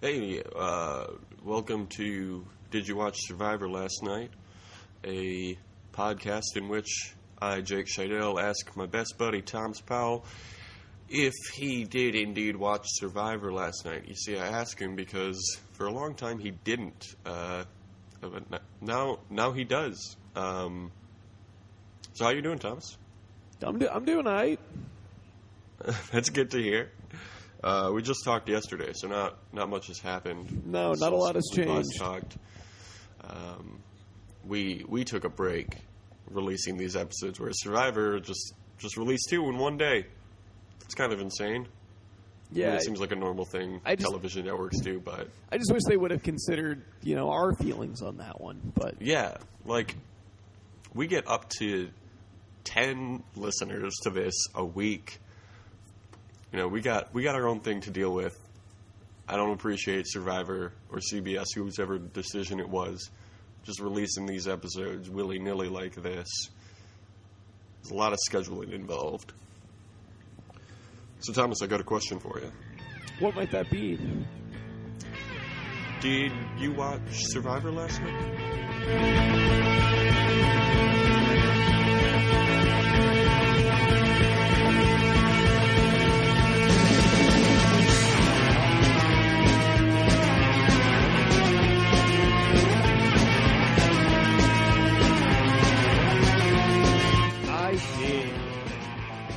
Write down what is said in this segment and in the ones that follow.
Hey, welcome to Did You Watch Survivor Last Night? A podcast in which I, Jake Scheidel, ask my best buddy, Thomas Powell, if he did indeed watch Survivor last night. You see, I ask him because for a long time he didn't. But now he does. So how you doing, Thomas? I'm doing all right. That's good to hear. We just talked yesterday, so not much has happened. No, not a lot has changed. Last talked. We took a break releasing these episodes, where Survivor just released 2 in one day. It's kind of insane. Yeah, it seems like a normal thing television networks do, but I just wish they would have considered, our feelings on that one. But yeah, like we get up to 10 listeners to this a week. We got our own thing to deal with. I don't appreciate Survivor or CBS, whosever decision it was, just releasing these episodes willy-nilly like this. There's a lot of scheduling involved. So, Thomas, I got a question for you. What might that be? Did you watch Survivor last night?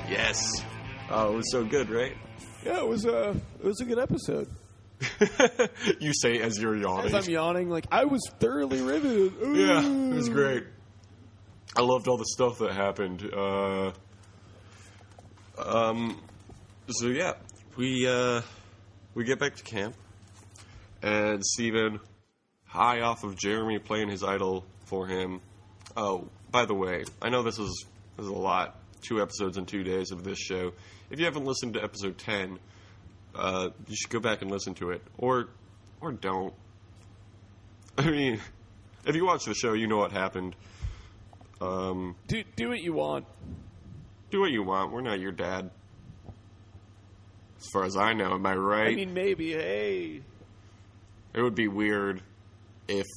Yes. Oh, it was so good, right? Yeah, it was a good episode. You say as you're yawning. As I'm yawning, I was thoroughly riveted. Ooh. Yeah, it was great. I loved all the stuff that happened. So yeah, we get back to camp, and Steven, high off of Jeremy playing his idol for him. Oh, by the way, I know this is a lot. 2 episodes in 2 days of this show. If you haven't listened to episode 10, you should go back and listen to it. Or don't. I mean, if you watch the show, you know what happened. Do what you want. Do what you want. We're not your dad. As far as I know, am I right? I mean, maybe, hey. It would be weird if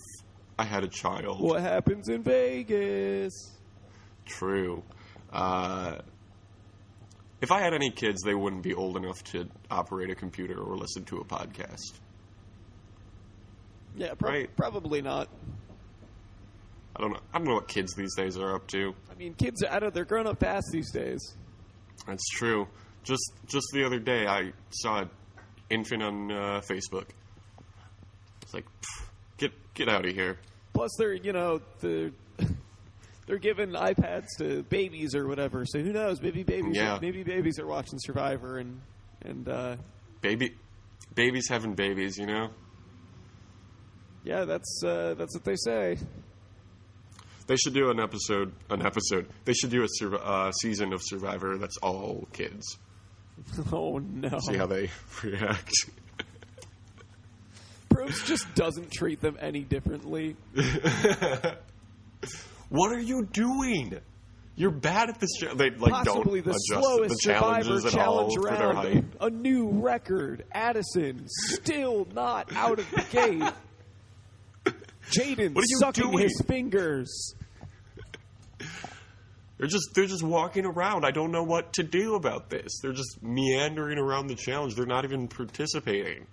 I had a child. What happens in Vegas? True. If I had any kids, they wouldn't be old enough to operate a computer or listen to a podcast. Yeah, right? Probably not. I don't know what kids these days are up to. I mean, kids they're growing up fast these days. That's true. Just the other day, I saw an infant on Facebook. It's like, get out of here. Plus, they're giving iPads to babies or whatever. So who knows? Maybe babies are watching Survivor and babies having babies. Yeah, that's what they say. They should do an episode. They should do a season of Survivor that's all kids. Oh no! See how they react. Probst just doesn't treat them any differently. What are you doing? You're bad at this. They Possibly don't the adjust slowest the challenges at all challenge for their height. round. A new record. Addison still not out of the gate. Jaden sucking his fingers. They're just walking around. I don't know what to do about this. They're just meandering around the challenge. They're not even participating.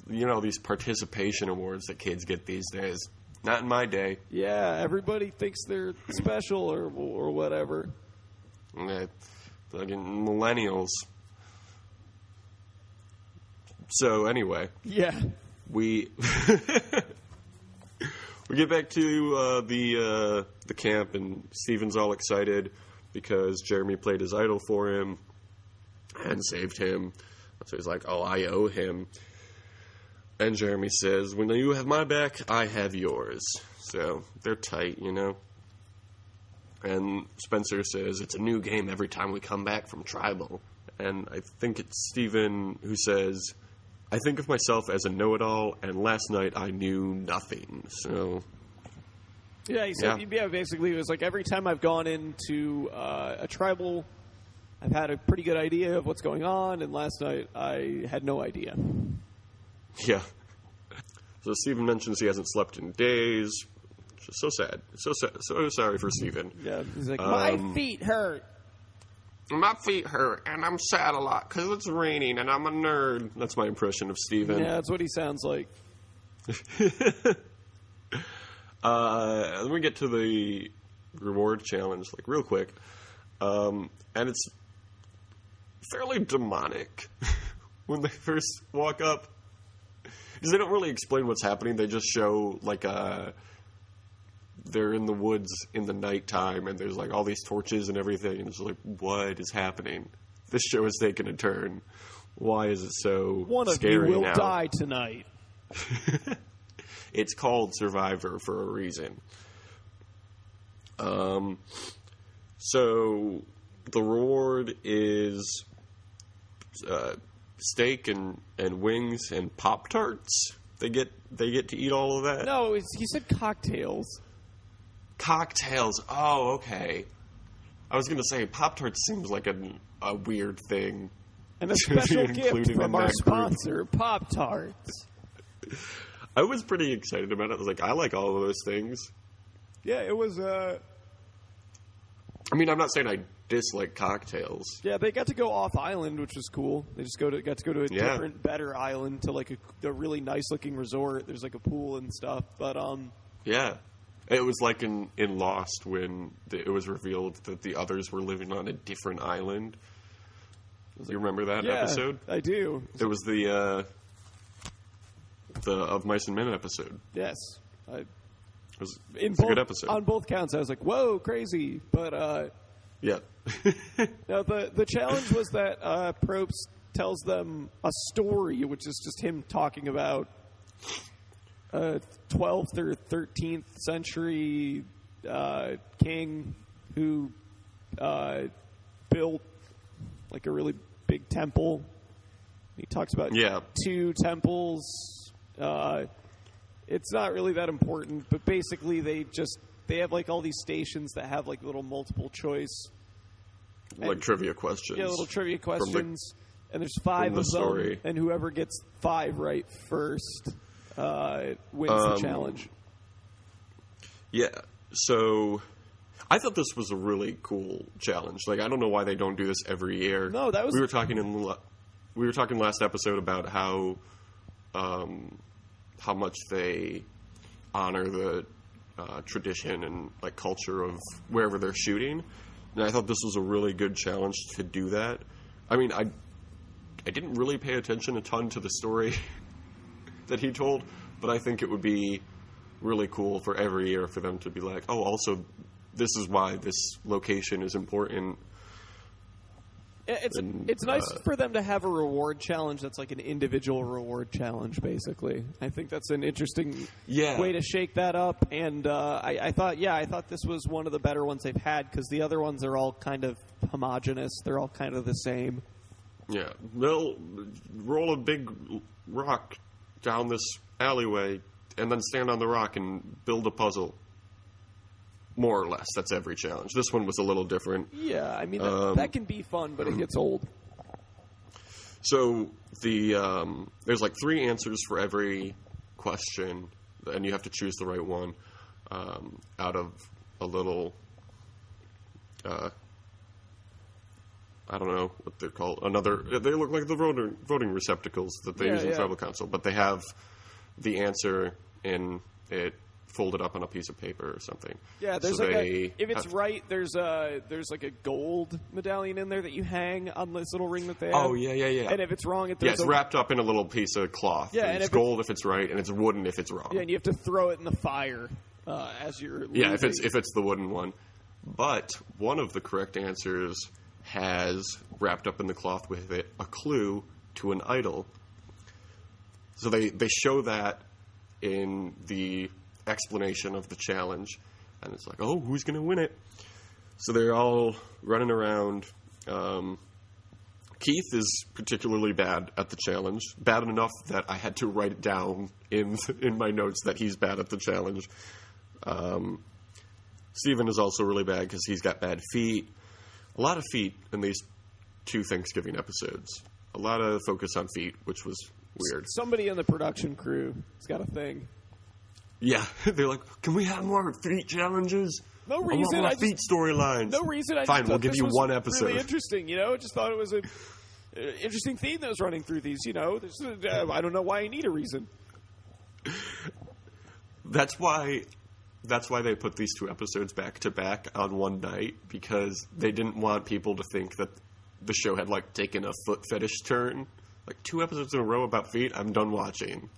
These participation awards that kids get these days. Not in my day. Yeah, everybody thinks they're special or whatever. Fucking millennials. So anyway. Yeah. We get back to the camp, and Steven's all excited because Jeremy played his idol for him and saved him. So he's like, oh, I owe him. And Jeremy says, when you have my back, I have yours. So they're tight, And Spencer says, it's a new game every time we come back from Tribal. And I think it's Steven who says, I think of myself as a know-it-all, and last night I knew nothing. So Yeah, he said, basically it was like every time I've gone into a Tribal, I've had a pretty good idea of what's going on, and last night I had no idea. Yeah. So Steven mentions he hasn't slept in days. Which is so sad. So sorry for Steven. Yeah, he's like, my feet hurt. My feet hurt, and I'm sad a lot because it's raining, and I'm a nerd. That's my impression of Steven. Yeah, that's what he sounds like. Let me get to the reward challenge, like, real quick. And it's fairly demonic when they first walk up. Because they don't really explain what's happening. They just show, like, they're in the woods in the nighttime, and there's, like, all these torches and everything. And it's like, what is happening? This show has taken a turn. Why is it so One of scary you will now? die tonight. It's called Survivor for a reason. So the reward is steak and wings and Pop-Tarts. They get to eat all of that? No, he said cocktails. Cocktails. Oh, okay. I was going to say Pop-Tarts seems like a weird thing. And a special gift from our sponsor, Pop-Tarts. I was pretty excited about it. I was like, I like all of those things. Yeah, it was... I mean, I'm not saying I dislike cocktails. Yeah, they got to go off island, which was cool. They just got to go to a different, better island, to like a really nice looking resort. There's like a pool and stuff, but yeah, it was like in Lost when it was revealed that the others were living on a different island. You remember that episode? I do. It was the Of Mice and Men episode. Yes, It was a good episode. On both counts, I was like, "Whoa, crazy!" But yeah. now the challenge was that Probst tells them a story, which is just him talking about 12th or 13th century king who built like a really big temple. He talks about 2 temples. It's not really that important, but basically they have like all these stations that have like little multiple choice, like trivia questions. Yeah, little trivia questions, and there's 5 of them, and whoever gets 5 right first wins the challenge. Yeah, so I thought this was a really cool challenge. Like, I don't know why they don't do this every year. No, that was... We were talking last episode about how much they honor the tradition and like culture of wherever they're shooting, and I thought this was a really good challenge to do that. I mean, I didn't really pay attention a ton to the story that he told, but I think it would be really cool for every year for them to be like, oh, also, this is why this location is important. It's nice for them to have a reward challenge that's like an individual reward challenge, basically. I think that's an interesting way to shake that up. And I thought this was one of the better ones they've had, because the other ones are all kind of homogenous. They're all kind of the same. Yeah. They'll roll a big rock down this alleyway and then stand on the rock and build a puzzle. More or less, that's every challenge. This one was a little different. Yeah, I mean, that can be fun, but it gets old. So, there's like 3 answers for every question, and you have to choose the right one out of a little, I don't know what they're called. They look like the voting receptacles that they use in tribal council, but they have the answer in it folded up on a piece of paper or something. Yeah, there's if it's right, there's like a gold medallion in there that you hang on this little ring that they have. Oh, yeah. And if it's wrong, it's wrapped up in a little piece of cloth. Yeah, and it's gold if it's right, and it's wooden if it's wrong. Yeah, and you have to throw it in the fire as you're losing. Yeah, if it's the wooden one. But one of the correct answers has wrapped up in the cloth with it a clue to an idol. So they show that in the explanation of the challenge, and it's like, oh, who's going to win it? So they're all running around. Keith is particularly bad at the challenge, bad enough that I had to write it down in my notes that he's bad at the challenge. Steven is also really bad because he's got bad feet. A lot of feet in these 2 Thanksgiving episodes. a lot of focus on feet, which was weird. Somebody in the production crew has got a thing. Yeah, they're like, can we have more feet challenges? No reason. I want more feet storylines. No reason. Fine, we'll give you one episode. Really interesting, I just thought it was an interesting theme that was running through these. I don't know why I need a reason. That's why they put these 2 episodes back to back on one night, because they didn't want people to think that the show had like taken a foot fetish turn. Like 2 episodes in a row about feet, I'm done watching.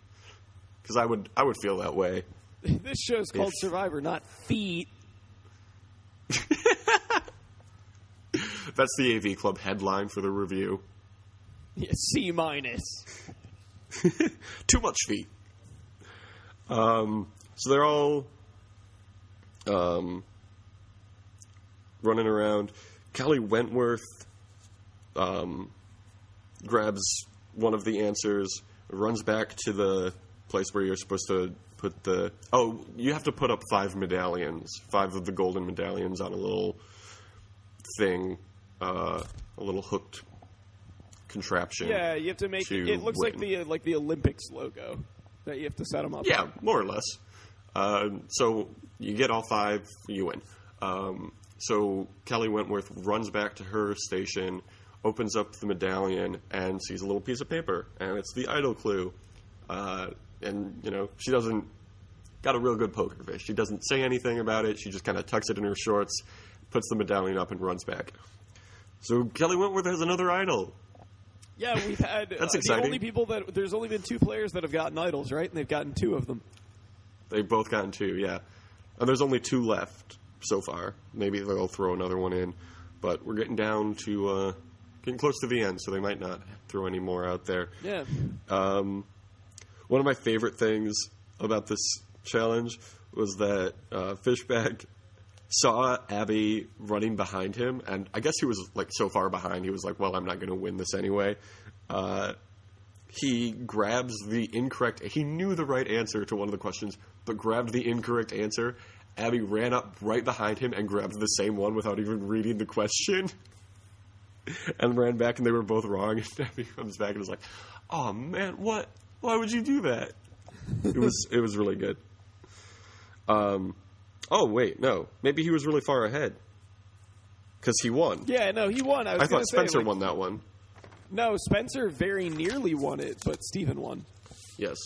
Because I would feel that way. This show's called Survivor, not Feet. That's the AV Club headline for the review. Yeah, C-. Too much feet. So they're all running around. Kelly Wentworth grabs one of the answers, runs back to the place where you're supposed to put you have to put up 5 medallions, 5 of the golden medallions on a little thing, a little hooked contraption. Yeah, you have to make it looks win. like the Olympics logo that you have to set them up. Yeah, on. More or less. So you get all 5, you win. So Kelly Wentworth runs back to her station, opens up the medallion, and sees a little piece of paper, and it's the idol clue. And, she doesn't got a real good poker face. She doesn't say anything about it. She just kind of tucks it in her shorts, puts the medallion up, and runs back. So Kelly Wentworth has another idol. Yeah, we've had That's exciting. There's only been 2 players that have gotten idols, right? And they've gotten 2 of them. They've both gotten 2, yeah. And there's only 2 left so far. Maybe they'll throw another one in. But we're getting down to getting close to the end, so they might not throw any more out there. Yeah. One of my favorite things about this challenge was that Fishback saw Abby running behind him, and I guess he was like so far behind, he was like, well, I'm not going to win this anyway. He grabs the incorrect... He knew the right answer to one of the questions, but grabbed the incorrect answer. Abby ran up right behind him and grabbed the same one without even reading the question. And ran back, and they were both wrong. And Abby comes back and is like, oh, man, what? Why would you do that? It was really good. Oh, wait, no. Maybe he was really far ahead. Because he won. Yeah, no, he won. I thought Spencer won that one. No, Spencer very nearly won it, but Steven won. Yes.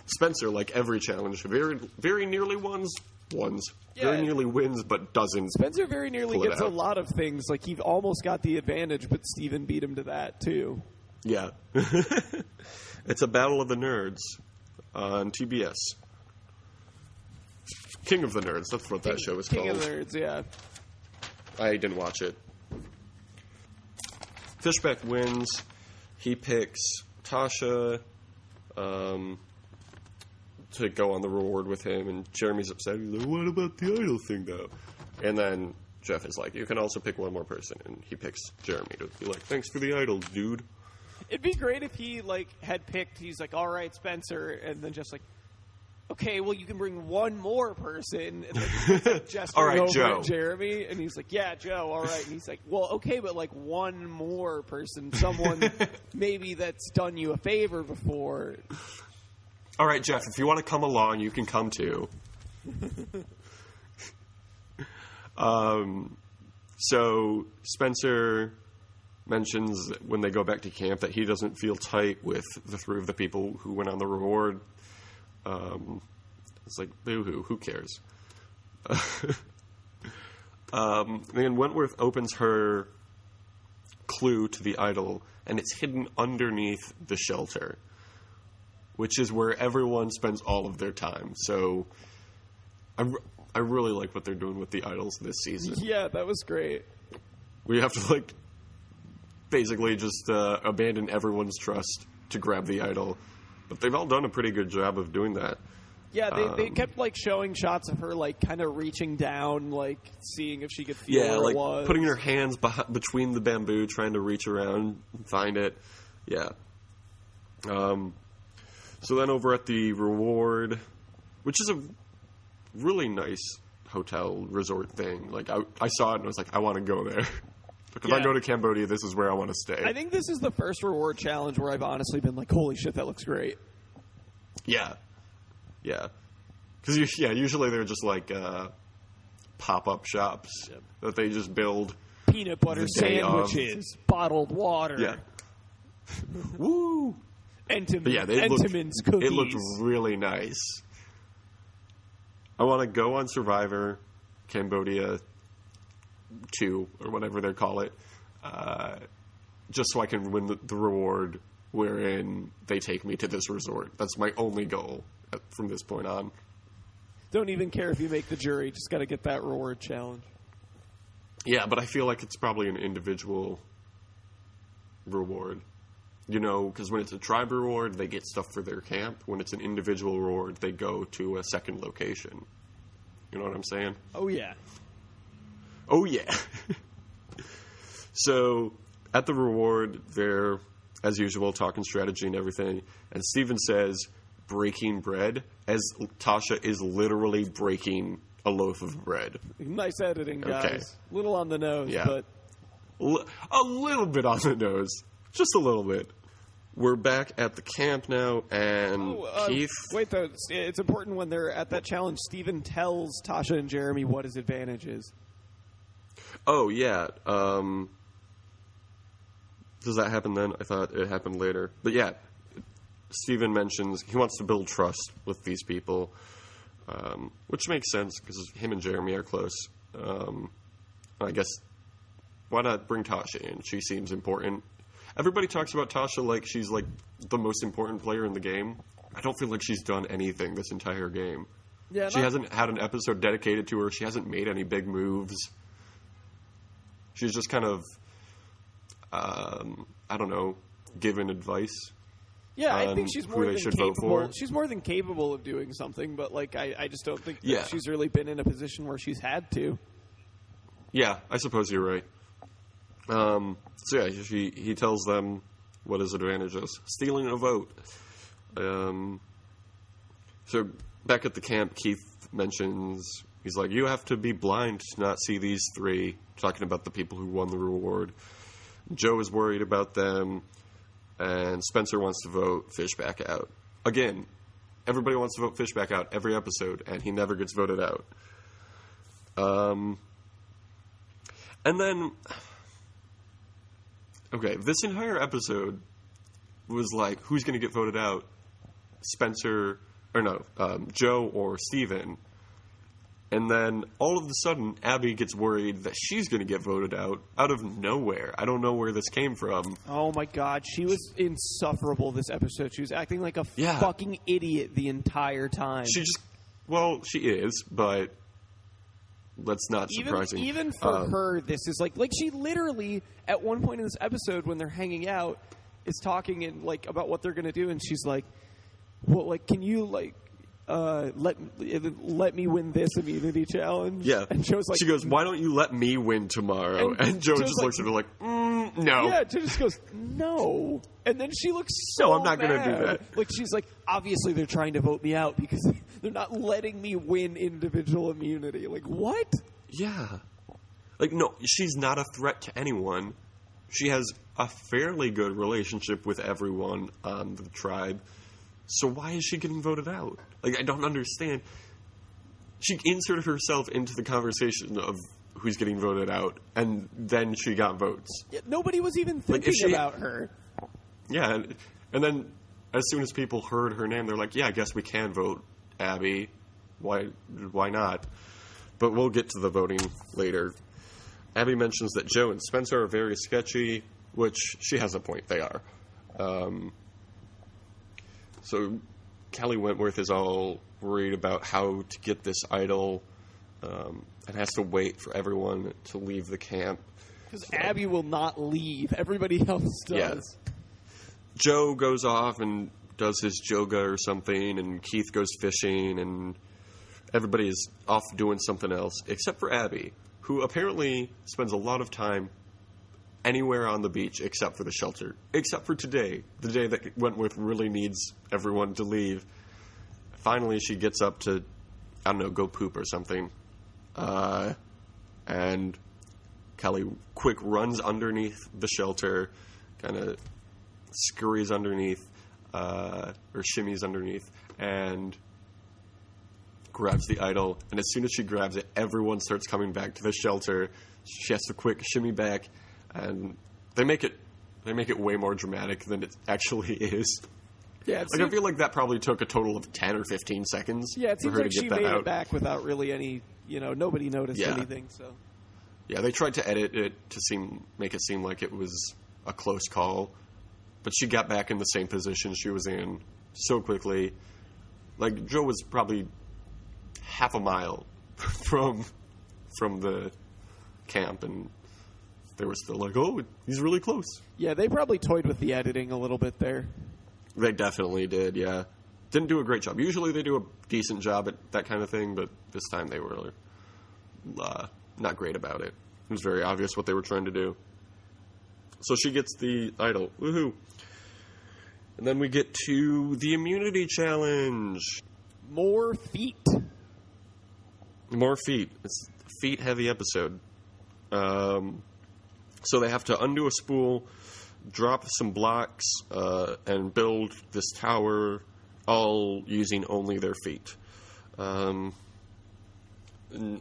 Spencer, like every challenge, very, very nearly wins. Yeah. Very nearly wins, but doesn't. Spencer very nearly gets a lot of things. Like, he almost got the advantage, but Steven beat him to that, too. Yeah. It's a battle of the nerds on TBS. King of the Nerds, that's what that show is called. King of the Nerds, yeah. I didn't watch it. Fishback wins. He picks Tasha to go on the reward with him, and Jeremy's upset. He's like, what about the idol thing, though? And then Jeff is like, you can also pick one more person, and he picks Jeremy to be like, thanks for the idol, dude. It'd be great if he, had picked, he's like, all right, Spencer, and then just like, okay, well, you can bring one more person. And then all right, Joe. Jeremy, and he's like, yeah, Joe, all right. And he's like, well, okay, but one more person, someone maybe that's done you a favor before. All right, Jeff, if you want to come along, you can come too. So Spencer mentions when they go back to camp that he doesn't feel tight with the 3 of the people who went on the reward. It's like, boo-hoo, who cares? Then Wentworth opens her clue to the idol, and it's hidden underneath the shelter, which is where everyone spends all of their time. So I really like what they're doing with the idols this season. Yeah, that was great. We have to, basically just abandon everyone's trust to grab the idol. But they've all done a pretty good job of doing that. Yeah, they kept, showing shots of her, kind of reaching down, seeing if she could feel where it was. Putting her hands between the bamboo, trying to reach around and find it. Yeah. So then over at the reward, which is a really nice hotel resort thing. I saw it and I was like, I want to go there. If I go to Cambodia, this is where I want to stay. I think this is the first reward challenge where I've honestly been like, holy shit, that looks great. Yeah. Yeah. Because, usually they're just like pop-up shops that they just build. Peanut butter sandwiches, bottled water. Yeah. Woo! Entenmann's cookies. It looked really nice. I want to go on Survivor Cambodia 2, or whatever they call it, just so I can win the reward wherein they take me to this resort. That's my only goal from this point on. Don't even care if you make the jury. Just got to get that reward challenge. Yeah, but I feel like it's probably an individual reward. Because when it's a tribe reward, they get stuff for their camp. When it's an individual reward, they go to a second location. You know what I'm saying? Oh, yeah. Oh, yeah. So, at the reward, they're, as usual, talking strategy and everything. And Steven says, breaking bread, as Tasha is literally breaking a loaf of bread. Nice editing, guys. Okay. Little on the nose, but... A little bit on the nose. Just a little bit. We're back at the camp now, and Keith... Wait, though. It's important when they're at that challenge, Steven tells Tasha and Jeremy what his advantage is. Oh, yeah. Does that happen then? I thought it happened later. But yeah, Steven mentions he wants to build trust with these people, which makes sense because him and Jeremy are close. I guess, why not bring Tasha in? She seems important. Everybody talks about Tasha like she's like the most important player in the game. I don't feel like she's done anything this entire game. Yeah, she hasn't had an episode dedicated to her. She hasn't made any big moves. She's just kind of, I don't know, given advice. Yeah, I think she's more than capable. She's more than capable of doing something, but like I just don't think that she's really been in a position where she's had to. Yeah, I suppose you're right. So yeah, he tells them what his advantage is. Stealing a vote. So back at the camp, Keith mentions, he's like, you have to be blind to not see these three, talking about the people who won the reward. Joe is worried about them, and Spencer wants to vote Fish back out. Again, everybody wants to vote Fish back out every episode, and he never gets voted out. And then... Okay, this entire episode was like, who's going to get voted out? Spencer, or no, Joe or Steven. And then, all of a sudden, Abby gets worried that she's going to get voted out of nowhere. I don't know where this came from. Oh my god, she was insufferable this episode. She was acting like a fucking idiot the entire time. She is, but... That's not surprising. Even for her, this is like she literally at one point in this episode when they're hanging out is talking and like about what they're gonna do, and she's like, "Well, like, can you like let me win this immunity challenge?" Yeah, and Joe's like, she goes, "Why don't you let me win tomorrow?" And Joe just looks at her like, "No." Yeah, Joe just goes, "No," and then she looks so. No, I'm not mad. gonna do that. Like she's like, obviously they're trying to vote me out because they're not letting me win individual immunity. Like, what? Yeah. Like, no, she's not a threat to anyone. She has a fairly good relationship with everyone on the tribe. So why is she getting voted out? Like, I don't understand. She inserted herself into the conversation of who's getting voted out, and then she got votes. Yeah, nobody was even thinking about her. Yeah, and then as soon as people heard her name, they're like, yeah, I guess we can vote Abby. Why not? But we'll get to the voting later. Abby mentions that Joe and Spencer are very sketchy, which she has a point, they are. So Callie Wentworth is all worried about how to get this idol and has to wait for everyone to leave the camp. Because Abby will not leave. Everybody else does. Yeah. Joe goes off and does his yoga or something, and Keith goes fishing, and everybody is off doing something else, except for Abby, who apparently spends a lot of time anywhere on the beach except for the shelter. Except for today, the day that Wentworth really needs everyone to leave. Finally, she gets up to, I don't know, go poop or something. And Kelly quick runs underneath the shelter, kind of scurries underneath, or shimmies underneath, and grabs the idol. And as soon as she grabs it, everyone starts coming back to the shelter. She has to quick shimmy back, and they make it way more dramatic than it actually is. Yeah, I feel like that probably took a total of 10 or 15 seconds. Yeah, it seems for her like to get she that made out. it back without really any, nobody noticed anything. So yeah, they tried to edit it to make it seem like it was a close call, but she got back in the same position she was in so quickly. Like, Joe was probably half a mile from the camp, and they were still like, "Oh, he's really close." Yeah, they probably toyed with the editing a little bit there. They definitely did, yeah. Didn't do a great job. Usually they do a decent job at that kind of thing, but this time they were not great about it. It was very obvious what they were trying to do. So she gets the idol. Woohoo! And then we get to the immunity challenge. More feet. More feet. It's a feet-heavy episode. So they have to undo a spool, drop some blocks, and build this tower, all using only their feet.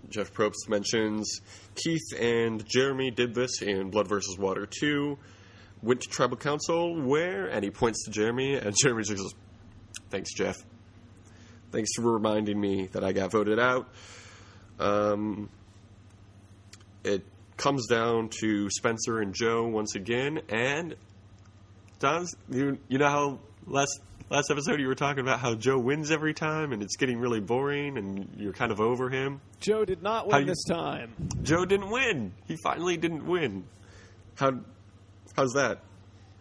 Jeff Probst mentions Keith and Jeremy did this in Blood vs. Water 2, went to Tribal Council, where, and he points to Jeremy, and Jeremy just goes, "Thanks, Jeff. Thanks for reminding me that I got voted out." It comes down to Spencer and Joe once again, and Don, you know how last episode you were talking about how Joe wins every time, and it's getting really boring, and you're kind of over him. Joe did not win this time. Joe didn't win. He finally didn't win. How's that?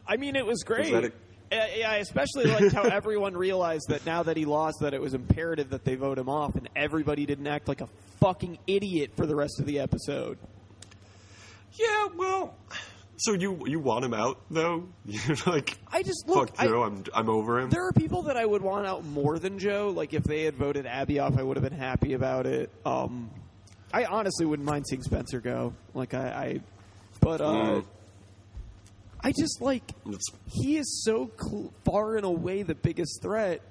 I mean, it was great. Yeah, I especially liked how everyone realized that now that he lost, that it was imperative that they vote him off, and everybody didn't act like a fucking idiot for the rest of the episode. Yeah, well, so you want him out though? You're like, fuck Joe, I'm over him. There are people that I would want out more than Joe. Like if they had voted Abby off, I would have been happy about it. I honestly wouldn't mind seeing Spencer go. Like I just like he is so far and away the biggest threat,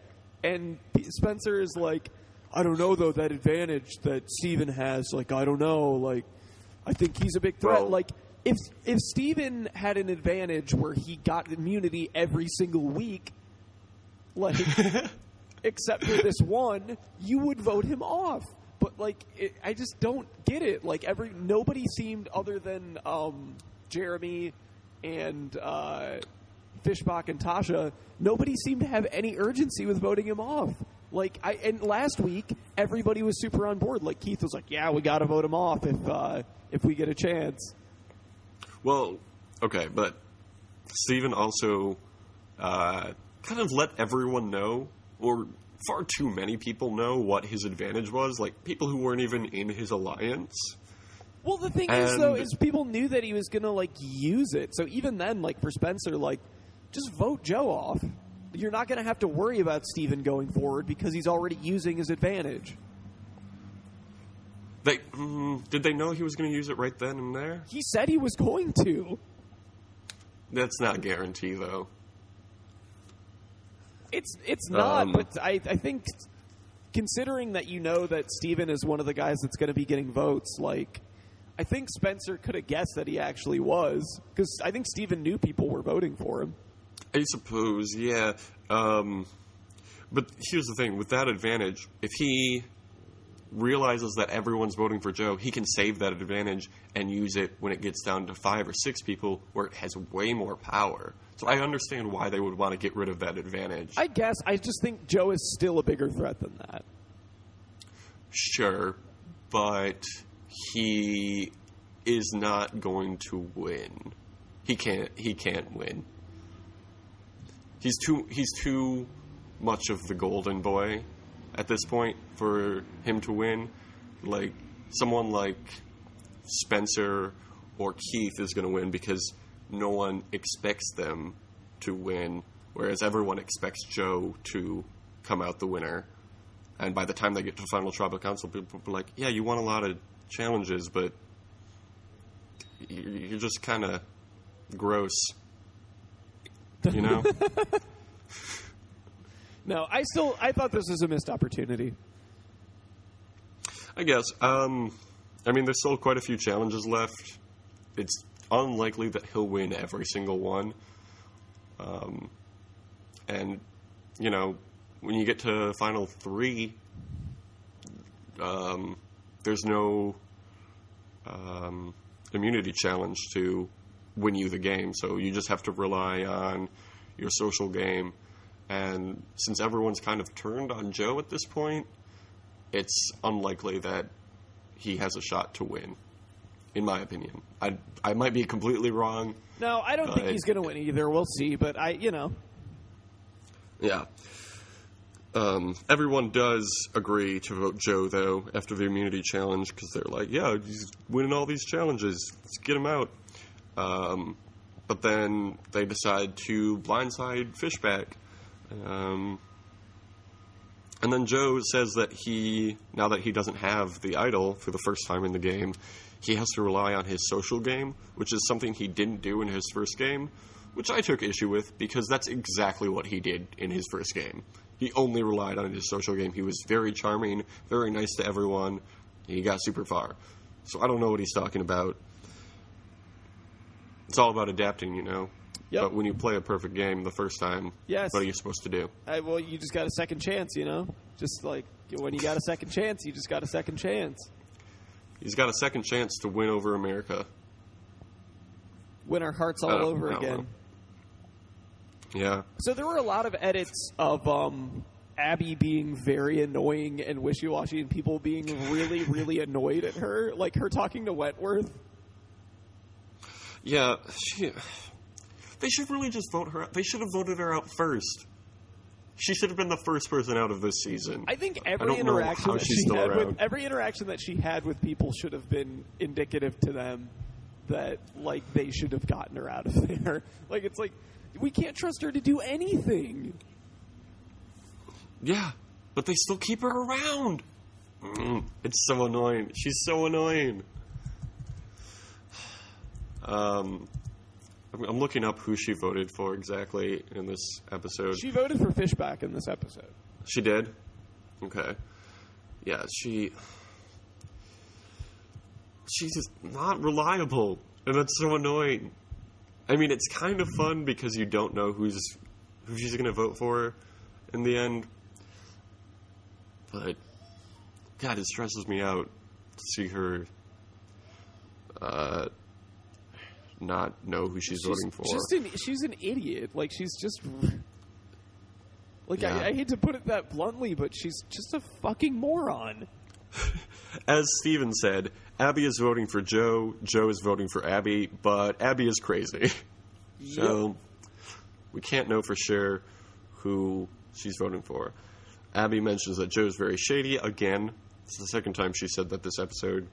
and Spencer is like, I don't know though, that advantage that Steven has. Like I don't know, like. I think he's a big threat. Well, like, if Steven had an advantage where he got immunity every single week, like, except for this one, you would vote him off. But, like, I just don't get it. Like, nobody seemed, other than Jeremy and Fishbach and Tasha, nobody seemed to have any urgency with voting him off. Like, and last week, everybody was super on board. Like, Keith was like, yeah, we got to vote him off if we get a chance. Well, okay, but Steven also kind of let everyone know, or far too many people know what his advantage was. Like, people who weren't even in his alliance. Well, the thing is, though, is people knew that he was going to, like, use it. So even then, like, for Spencer, like, just vote Joe off. You're not going to have to worry about Steven going forward because he's already using his advantage. Did they know he was going to use it right then and there? He said he was going to. That's not a guarantee, though. It's not, but I think considering that you know that Steven is one of the guys that's going to be getting votes, like, I think Spencer could have guessed that he actually was, because I think Steven knew people were voting for him. I suppose, yeah. But here's the thing. With that advantage, if he realizes that everyone's voting for Joe, he can save that advantage and use it when it gets down to 5 or 6 people where it has way more power. So I understand why they would want to get rid of that advantage. I guess. I just think Joe is still a bigger threat than that. Sure, but he is not going to win. He can't win. He's too much of the golden boy at this point for him to win. Like, someone like Spencer or Keith is going to win because no one expects them to win, whereas everyone expects Joe to come out the winner. And by the time they get to Final Tribal Council, people are like, yeah, you won a lot of challenges, but you're just kind of gross, you know? No, I thought this was a missed opportunity. I guess. I mean, there's still quite a few challenges left. It's unlikely that he'll win every single one. And, you know, when you get to Final 3, there's no immunity challenge to win you the game. So you just have to rely on your social game. And since everyone's kind of turned on Joe at this point, it's unlikely that he has a shot to win, in my opinion. I might be completely wrong. No, I don't think he's going to win either. We'll see, but Yeah. Everyone does agree to vote Joe, though, after the immunity challenge, because they're like, yeah, he's winning all these challenges. Let's get him out. But then they decide to blindside Fishback. And then Joe says that now that he doesn't have the idol for the first time in the game, he has to rely on his social game, which is something he didn't do in his first game, which I took issue with because that's exactly what he did in his first game. He only relied on his social game. He was very charming, very nice to everyone. He got super far. So I don't know what he's talking about. It's all about adapting, you know? Yep. But when you play a perfect game the first time, yes. What are you supposed to do? Well, you just got a second chance, you know? Just like when you got a second chance, you just got a second chance. He's got a second chance to win over America. Win our hearts all over again. Yeah. So there were a lot of edits of Abby being very annoying and wishy-washy and people being really, really annoyed at her. Like her talking to Wentworth. Yeah. They should really just vote her out. They should have voted her out first. She should have been the first person out of this season. I think every interaction that she had with people should have been indicative to them that, like, they should have gotten her out of there. Like, it's like, we can't trust her to do anything. Yeah, but they still keep her around. It's so annoying. She's so annoying. I'm looking up who she voted for exactly in this episode. She voted for Fishback in this episode. She did? Okay. Yeah, she's just not reliable, and that's so annoying. I mean, it's kind of fun because you don't know who she's going to vote for in the end. But, God, it stresses me out to see her not know who she's voting for. She's an idiot. Like, she's just... Like, yeah. I hate to put it that bluntly, but she's just a fucking moron. As Steven said, Abby is voting for Joe, Joe is voting for Abby, but Abby is crazy. So, we can't know for sure who she's voting for. Abby mentions that Joe's very shady. Again, it's the second time she said that this episode.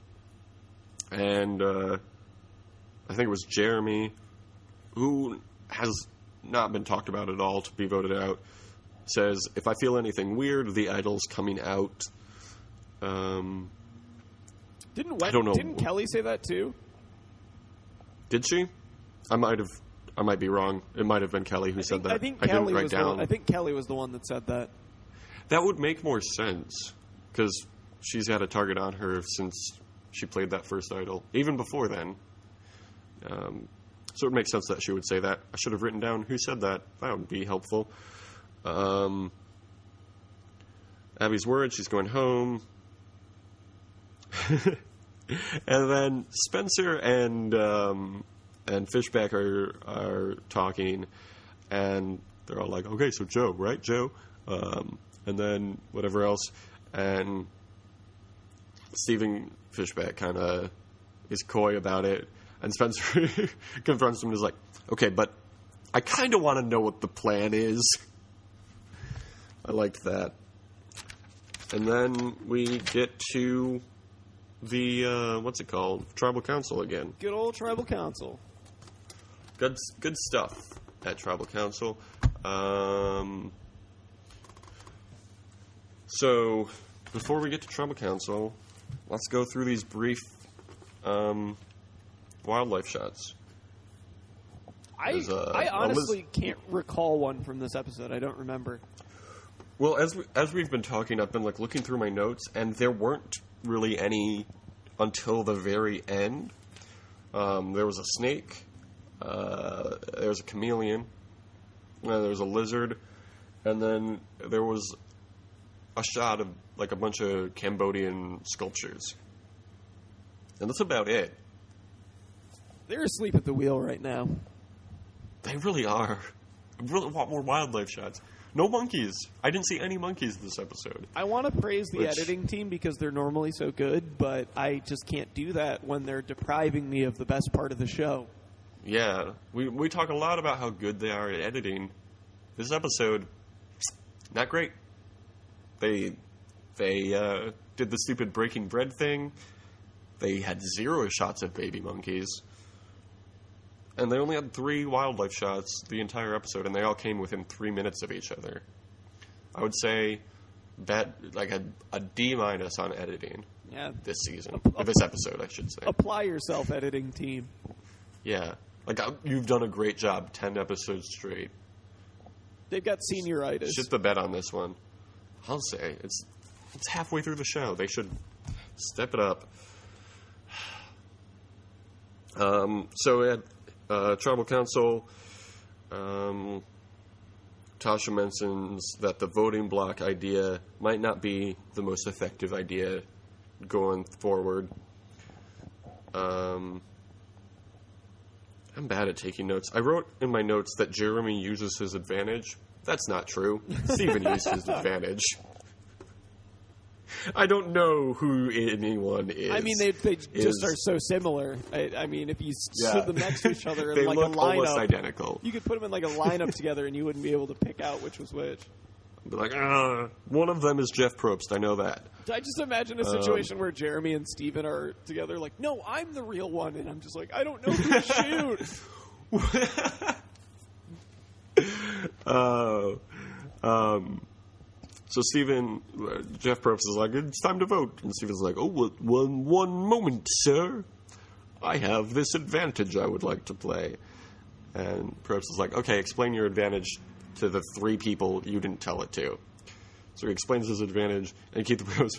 And, I think it was Jeremy, who has not been talked about at all to be voted out, says, if I feel anything weird, the idol's coming out. Didn't Kelly say that too? Did she? I might be wrong. It might have been Kelly who said that. I didn't write down. I think Kelly was the one that said that. That would make more sense, because she's had a target on her since she played that first idol, even before then. So it makes sense that she would say that. I should have written down who said that. That would be helpful. Abby's worried. She's going home. And then Spencer and Fishback are talking, and they're all like, okay, so Joe, right? Joe? And then whatever else. And Steven Fishback kind of is coy about it. And Spencer confronts him and is like, okay, but I kind of want to know what the plan is. I liked that. And then we get to the, what's it called? Tribal Council again. Good old Tribal Council. Good stuff at Tribal Council. So, before we get to Tribal Council, let's go through these brief, wildlife shots. I honestly can't recall one from this episode. I don't remember. Well, as we've been talking, I've been looking through my notes, and there weren't really any until the very end. There was a snake. There was a chameleon. There was a lizard, and then there was a shot of a bunch of Cambodian sculptures, and that's about it. They're asleep at the wheel right now. They really are. I really want more wildlife shots. No monkeys. I didn't see any monkeys this episode. I want to praise the editing team because they're normally so good, but I just can't do that when they're depriving me of the best part of the show. Yeah. We talk a lot about how good they are at editing. This episode, not great. They did the stupid breaking bread thing. They had 0 shots of baby monkeys. And they only had 3 wildlife shots the entire episode, and they all came within 3 minutes of each other. I would say that a D- on editing. Yeah. This season, this episode, I should say. Apply yourself, editing team. Yeah, you've done a great job. 10 episodes straight. They've got senioritis. Shit the bed on this one. I'll say it's halfway through the show. They should step it up. So at Tribal Council, Tasha mentions that the voting block idea might not be the most effective idea going forward. I'm bad at taking notes. I wrote in my notes that Jeremy uses his advantage. That's not true. Steven used his advantage. I don't know who anyone is. I mean, they just are so similar. I mean, if you stood them next to each other in they a look lineup, almost identical. You could put them in a lineup together, and you wouldn't be able to pick out which was which. Be like, one of them is Jeff Probst. I know that. I just imagine a situation where Jeremy and Steven are together, like, no, I'm the real one, and I'm just like, I don't know who to shoot. So Jeff Probst is like, it's time to vote. And Steven's like, one moment, sir. I have this advantage I would like to play. And Probst is like, okay, explain your advantage to the 3 people you didn't tell it to. So he explains his advantage, and Keith goes,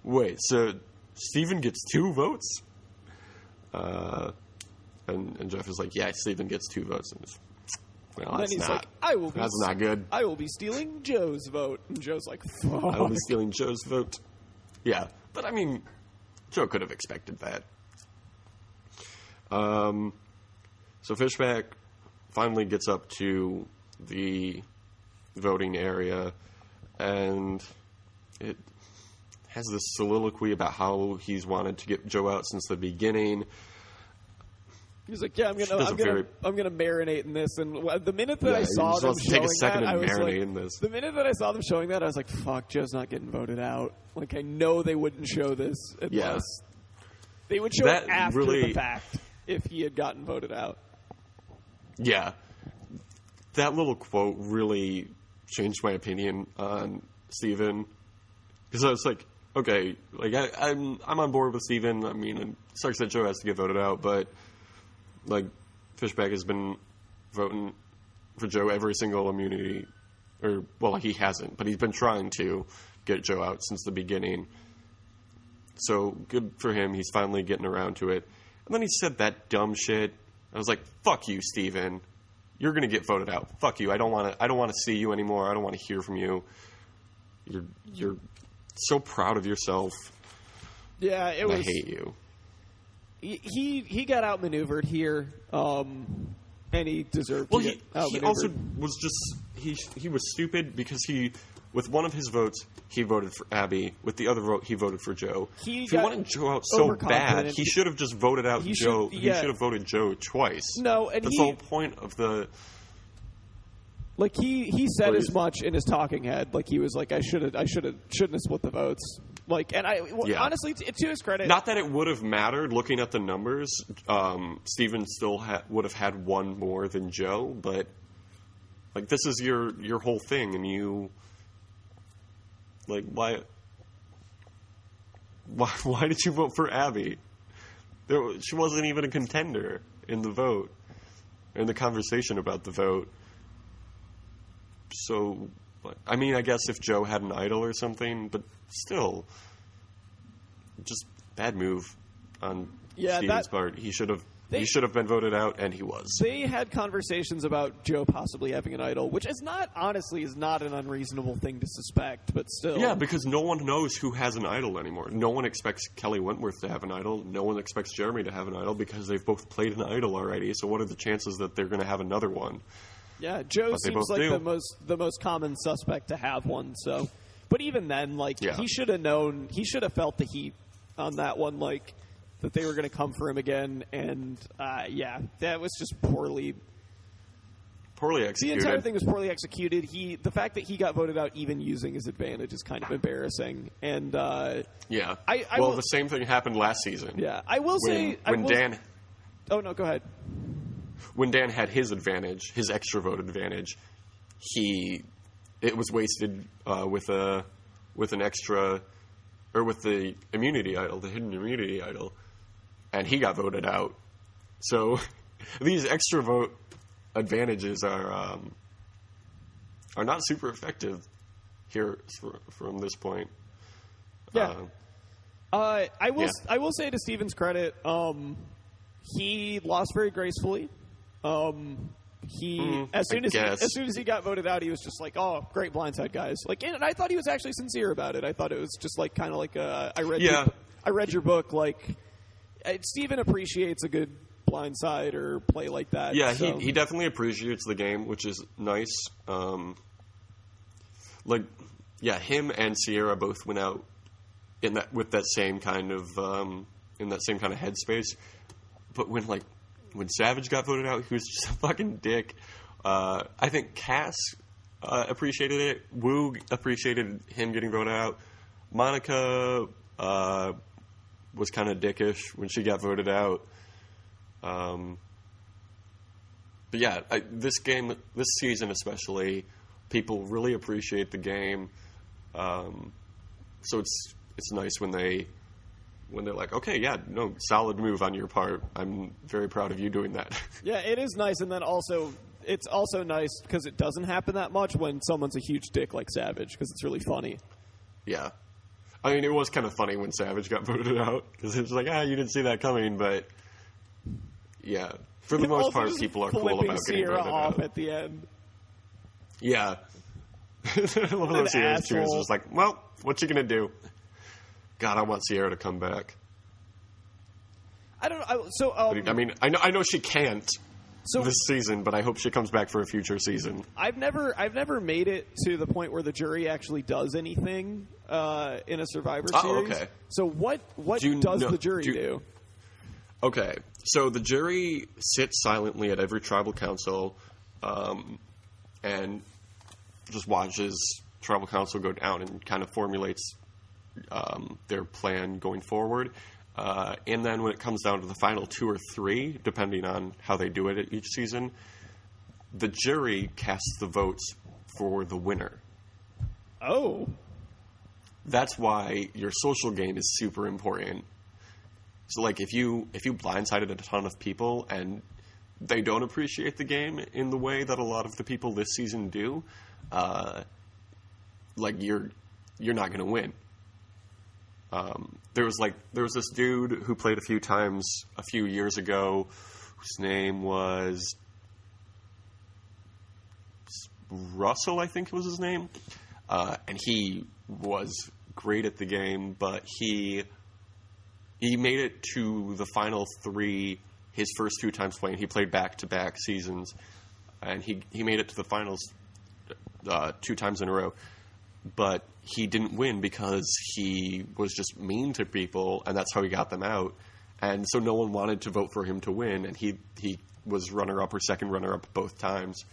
wait, so Steven gets 2 votes? And Jeff is like, yeah, Steven gets 2 votes. And well, that's not good. I will be stealing Joe's vote. And Joe's like, fuck. I will be stealing Joe's vote. Yeah, but I mean, Joe could have expected that. So Fishback finally gets up to the voting area, and it has this soliloquy about how he's wanted to get Joe out since the beginning. He's like, yeah, I'm gonna marinate in this. And the minute that I saw them showing that, I was like, the minute that I saw them showing that, I was like, fuck, Joe's not getting voted out. Like, I know they wouldn't show this unless they would show it after the fact if he had gotten voted out. Yeah. That little quote really changed my opinion on Steven. Because I was like, okay, like I'm on board with Steven. I mean, it sucks that Joe has to get voted out, but like Fishback has been voting for Joe every single immunity, or well, he hasn't, but he's been trying to get Joe out since the beginning. So good for him. He's finally getting around to it. And then he said that dumb shit. I was like, fuck you, Steven. You're going to get voted out. Fuck you. I don't want to see you anymore. I don't want to hear from you. You're so proud of yourself. Yeah, it was. I hate you. He got outmaneuvered here, and he deserved to get outmaneuvered. He also was just he was stupid because with one of his votes he voted for Abby. With the other vote he voted for Joe. If he wanted Joe out so bad, he should have just voted out Joe. He should have voted Joe twice. No, and that's the whole point of the. Like he said as much in his talking head. Like he was like, shouldn't have split the votes. Like, and honestly, to his credit, not that it would have mattered. Looking at the numbers, Steven still would have had one more than Joe. But like, this is your whole thing, and you like why did you vote for Abby? She wasn't even a contender in the vote, in the conversation about the vote. So, I mean, I guess if Joe had an idol or something, but still, just bad move on Steven's part. He should have been voted out, and he was. They had conversations about Joe possibly having an idol, which is not an unreasonable thing to suspect, but still. Yeah, because no one knows who has an idol anymore. No one expects Kelly Wentworth to have an idol. No one expects Jeremy to have an idol because they've both played an idol already. So what are the chances that they're going to have another one? Yeah, Joe seems like the most common suspect to have one. So, but even then, he should have known. He should have felt the heat on that one, that they were going to come for him again. And that was just poorly executed. The entire thing was poorly executed. The fact that he got voted out, even using his advantage, is kind of embarrassing. And the same thing happened last season. Yeah, I will say Dan. Oh no, go ahead. When Dan had his advantage, his extra vote advantage, it was wasted with an extra, or with the immunity idol, the hidden immunity idol, and he got voted out. So these extra vote advantages are not super effective here from this point. Yeah. I will say to Steven's credit, he lost very gracefully. As soon as he got voted out, he was just like, "Oh, great blindside, guys!" And I thought he was actually sincere about it. I thought it was just kind of like I read your book. Steven appreciates a good blindside or play like that. Yeah, so. He definitely appreciates the game, which is nice. Him and Sierra both went out with that same kind of in that same kind of headspace. But when Savage got voted out, he was just a fucking dick. I think Cass appreciated it. Wu appreciated him getting voted out. Monica was kind of dickish when she got voted out. But yeah, this season especially, people really appreciate the game. So it's nice when they're like, okay, yeah, no, solid move on your part. I'm very proud of you doing that. Yeah, it is nice, and then it's also nice because it doesn't happen that much when someone's a huge dick like Savage, because it's really funny. Yeah. I mean, it was kind of funny when Savage got voted out, because it was like, you didn't see that coming, but yeah. For the most part, people are cool about getting Sierra voted off out. At the end. Yeah. One of those Sierra's cheers was like, well, what you gonna do? God, I want Sierra to come back. I don't know. So, I know she can't this season, but I hope she comes back for a future season. I've never made it to the point where the jury actually does anything in a Survivor Series. Okay. So what does the jury do? Okay, so the jury sits silently at every tribal council, and just watches tribal council go down and kind of formulates their plan going forward. And then when it comes down to the final 2 or 3, depending on how they do it at each season, the jury casts the votes for the winner. Oh. That's why your social game is super important. So, if you blindsided a ton of people and they don't appreciate the game in the way that a lot of the people this season do, you're not going to win. There was this dude who played a few times a few years ago, whose name was Russell, I think was his name, and he was great at the game, but he made it to the final 3 his first 2 times playing. He played back-to-back seasons, and he made it to the finals 2 times in a row. But he didn't win because he was just mean to people, and that's how he got them out. And so no one wanted to vote for him to win, and he was runner-up or second runner-up both times.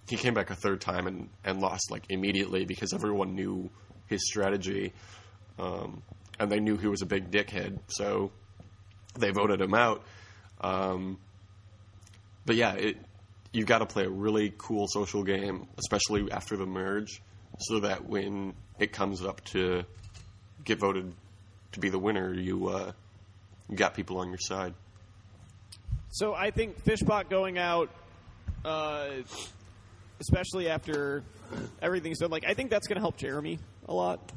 He came back a 3rd time and lost immediately because everyone knew his strategy, and they knew he was a big dickhead, so they voted him out. But yeah, you've got to play a really cool social game, especially after the merge, so that when it comes up to get voted to be the winner, you you got people on your side. So I think Fishbot going out, especially after everything's done, I think that's going to help Jeremy a lot.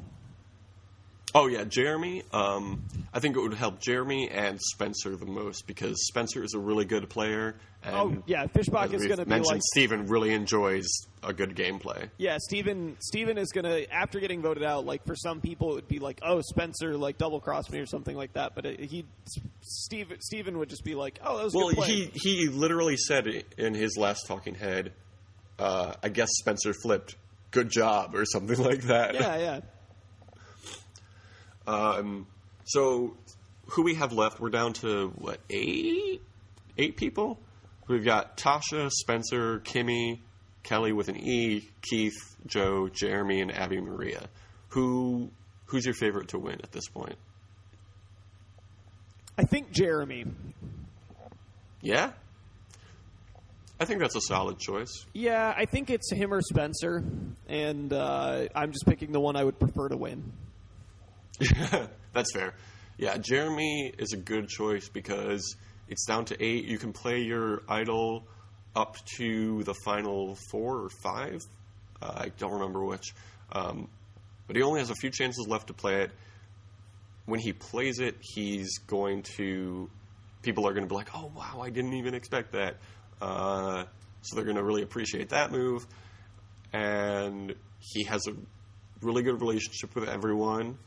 Oh, yeah, Jeremy. I think it would help Jeremy and Spencer the most because Spencer is a really good player. And Fishbach is going to be like... Steven really enjoys a good gameplay. Yeah, Steven is going to, after getting voted out, for some people it would be like, oh, Spencer, double-crossed me or something like that. But Steven would just be like, oh, that was a good play. He literally said in his last talking head, I guess Spencer flipped. Good job, or something like that. Yeah. So, who we have left, we're down to, 8 people? We've got Tasha, Spencer, Kimmy, Kelly with an E, Keith, Joe, Jeremy, and Abby Maria. Who's your favorite to win at this point? I think Jeremy. Yeah? I think that's a solid choice. Yeah, I think it's him or Spencer, and I'm just picking the one I would prefer to win. That's fair. Yeah, Jeremy is a good choice because it's down to 8. You can play your idol up to the final 4 or 5. I don't remember which. But he only has a few chances left to play it. When he plays it, people are going to be like, oh, wow, I didn't even expect that. So they're going to really appreciate that move. And he has a really good relationship with everyone.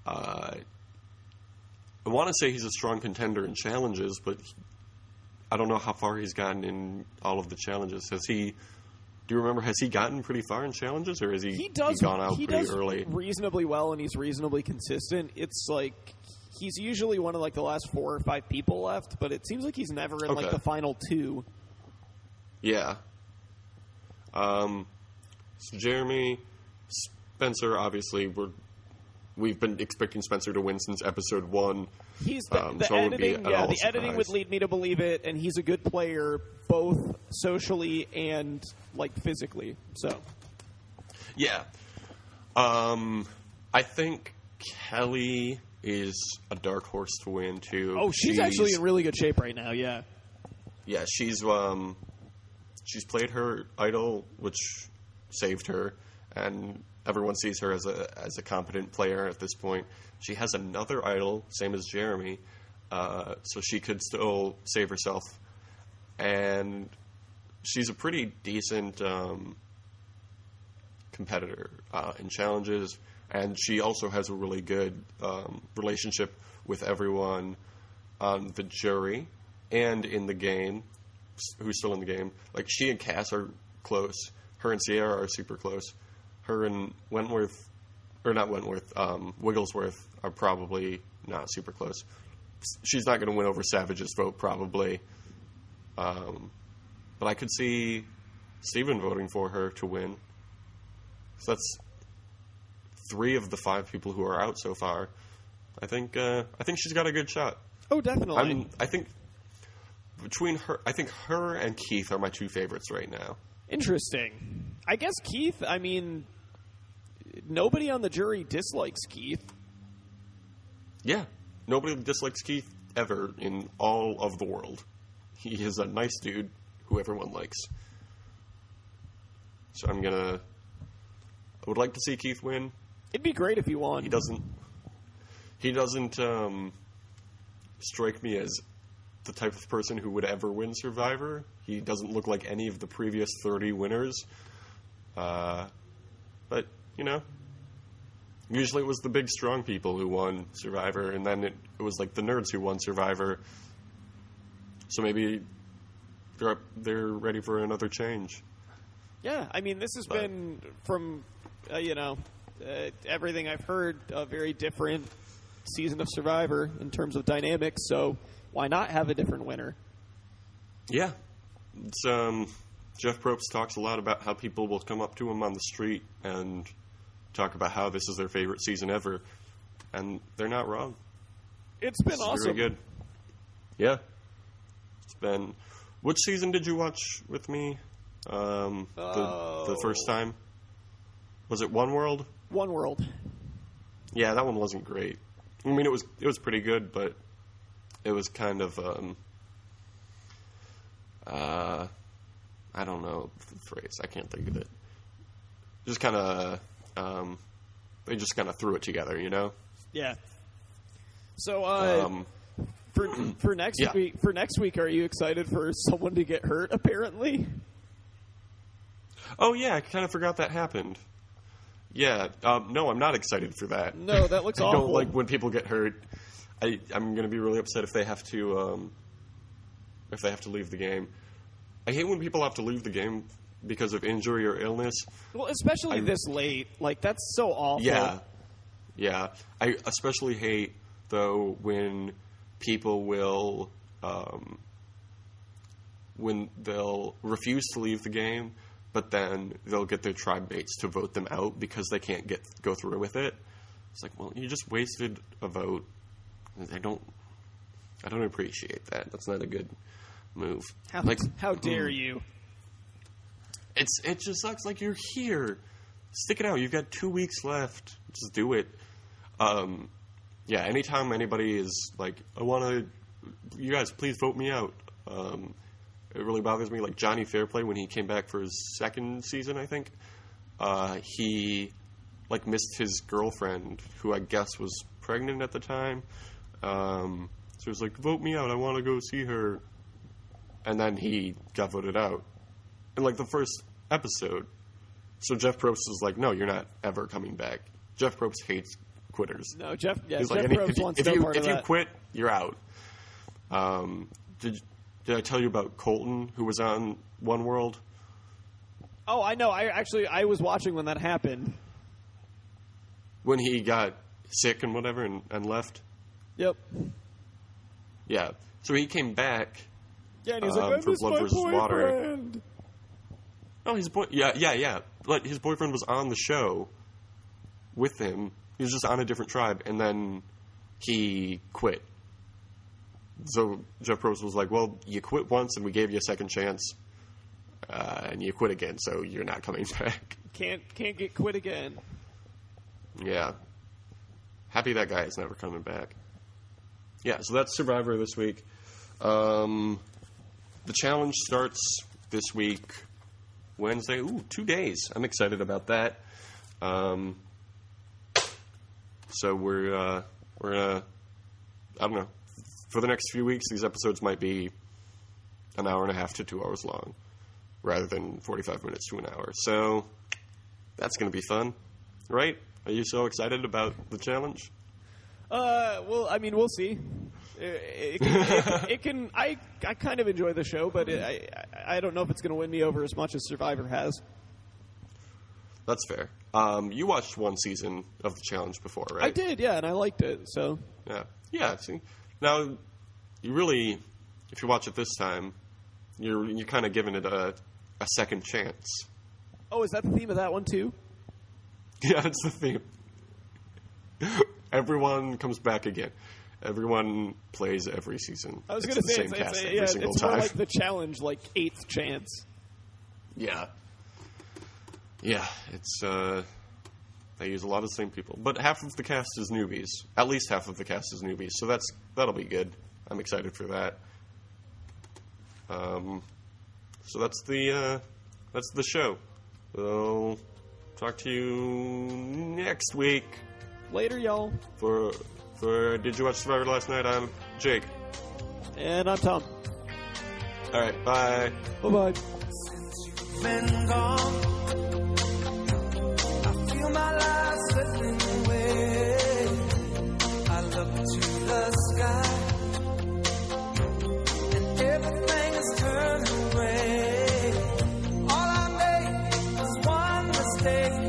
I want to say he's a strong contender in challenges, but I don't know how far he's gotten in all of the challenges. Do you remember, has he gotten pretty far in challenges, or has he gone out pretty early? He does reasonably well, and he's reasonably consistent. It's he's usually one of the last 4 or 5 people left, but it seems like he's never in the final 2. Yeah. So Jeremy, Spencer, obviously, we've been expecting Spencer to win since episode 1. He's the editing. The editing would lead me to believe it, and he's a good player both socially and physically. So, yeah, I think Kelly is a dark horse to win too. Oh, she's actually in really good shape right now. Yeah, she's played her idol, which saved her, and everyone sees her as a competent player at this point. She has another idol, same as Jeremy, so she could still save herself. And she's a pretty decent competitor in challenges, and she also has a really good relationship with everyone on the jury and in the game, who's still in the game. She and Cass are close. Her and Sierra are super close. Her and Wigglesworth are probably not super close. She's not going to win over Savage's vote, probably. But I could see Steven voting for her to win. So that's 3 of the 5 people who are out so far. I think she's got a good shot. Oh, definitely. I think her and Keith are my 2 favorites right now. Interesting. I guess Keith, nobody on the jury dislikes Keith. Yeah. Nobody dislikes Keith ever in all of the world. He is a nice dude who everyone likes. So I would like to see Keith win. It'd be great if he won. He doesn't strike me as the type of person who would ever win Survivor. He doesn't look like any of the previous 30 winners. But, usually it was the big, strong people who won Survivor, and then it was the nerds who won Survivor. So maybe they're ready for another change. Yeah, this has been, from, everything I've heard, a very different season of Survivor in terms of dynamics, so why not have a different winner? Yeah. It's, Jeff Probst talks a lot about how people will come up to him on the street and talk about how this is their favorite season ever, and they're not wrong. It's been awesome. Really good. Yeah. It's been... Which season did you watch with me? The first time? Was it One World? One World. Yeah, that one wasn't great. It was pretty good, but it was kind of I don't know the phrase. I can't think of it. Just kind of they just kind of threw it together, you know? Yeah. So for next week, are you excited for someone to get hurt? Apparently. Oh yeah, I kind of forgot that happened. Yeah, no, I'm not excited for that. No, that looks awful. I don't like when people get hurt. I'm going to be really upset if they have to leave the game. I hate when people have to leave the game because of injury or illness. Well, especially this late. Like, that's so awful. Yeah. I especially hate, though, when people will, when they'll refuse to leave the game, but then they'll get their tribe mates to vote them out because they can't go through with it. It's like, well, you just wasted a vote. I don't appreciate that. That's not a good move. How dare you? It just sucks. Like, you're here. Stick it out. You've got 2 weeks left. Just do it. Yeah, anytime anybody is like, you guys, please vote me out. It really bothers me. Like Johnny Fairplay, when he came back for his second season, I think, he like missed his girlfriend, who I guess was pregnant at the time. So he was like, vote me out. I want to go see her. And then he got voted out in like the first episode. So Jeff Probst was like, no, you're not ever coming back. Jeff Probst hates quitters. No, Jeff Probst wants no part of that. If you quit, you're out. Did I tell you about Colton, who was on One World? Oh, I know. I was watching when that happened. When he got sick and whatever and left? Yep. Yeah. So he came back. Yeah, and he was like, for Blood versus Water. Boyfriend. Oh, his boy. Yeah. But his boyfriend was on the show with him. He was just on a different tribe, and then he quit. So Jeff Probst was like, well, you quit once, and we gave you a second chance, and you quit again, so you're not coming back. Can't get quit again. Yeah. Happy that guy is never coming back. Yeah, so that's Survivor this week. The challenge starts this week, Wednesday. Ooh, 2 days. I'm excited about that. So we're gonna, I don't know, for the next few weeks, these episodes might be an hour and a half to 2 hours long, rather than 45 minutes to an hour. So that's going to be fun, right? Are you so excited about the challenge? Well, I mean, we'll see. It can. I kind of enjoy the show, but I don't know if it's going to win me over as much as Survivor has. That's fair. You watched one season of the challenge before, right? I did, yeah, and I liked it. So yeah. See, now you really, if you watch it this time, you're kind of giving it a second chance. Oh, is that the theme of that one too? Yeah, it's the theme. Everyone comes back again. Everyone plays every season. I was going to say, it's more like the challenge, like 8th chance. Yeah. Yeah, it's, they use a lot of the same people. But half of the cast is newbies. At least half of the cast is newbies. So that'll be good. I'm excited for that. So that's the show. So, talk to you next week. Later, y'all. For Did You Watch Survivor Last Night? I'm Jake. And I'm Tom. All right, bye. Bye-bye. Since you've been gone, I feel my life slipping away. I look to the sky, and everything is turned away. All I made was one mistake.